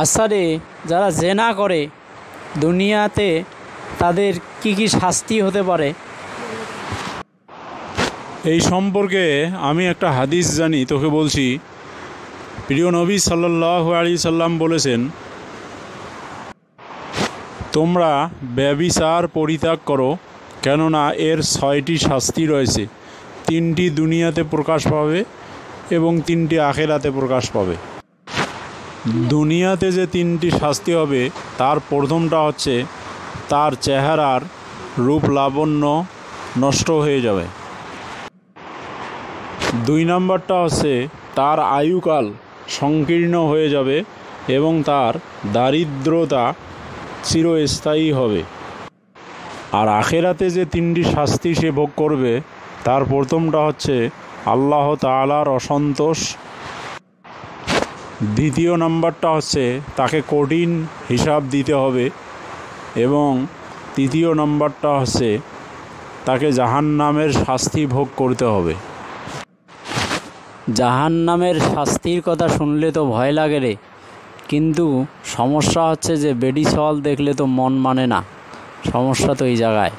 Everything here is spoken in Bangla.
আসলে যারা জেনা করে দুনিয়াতে তাদের কি কি শাস্তি হতে পারে? এই সম্পর্কে আমি একটা হাদিস জানি, তোকে বলছি। প্রিয় নবী সাল্লাল্লাহু আলাইহি সাল্লাম বলেছেন, তোমরা ব্যভিচার পরিত্যাগ করো, কেননা এর 6টি শাস্তি রয়েছে। 3টি দুনিয়াতে প্রকাশ পাবে এবং 3টি আখিরাতে প্রকাশ পাবে। দুনিয়াতে যে 3টি শাস্তি হবে তার প্রথমটা হচ্ছে তার চেহারার রূপ লাবণ্য নষ্ট হয়ে যাবে। 2 নম্বরটা হচ্ছে তার আয়ুকাল সংকীর্ণ হয়ে যাবে এবং তার দারিদ্রতা চিরস্থায়ী হবে। আর আখেরাতে যে 3টি শাস্তি সে ভোগ করবে তার প্রথমটা হচ্ছে আল্লাহ তাআলার অসন্তোষ। 2য় নম্বরটা হচ্ছে তাকে কঠিন হিসাব দিতে হবে এবং 3য় নম্বরটা হচ্ছে তাকে জাহান্নামের শাস্তি ভোগ করতে হবে। জাহান্নামের শাস্তির কথা শুনলে তো ভয় লাগে রে, কিন্তু সমস্যা হচ্ছে যে বেডি সওয়াল দেখলে তো মন মানে না। সমস্যা তো এই জায়গায়।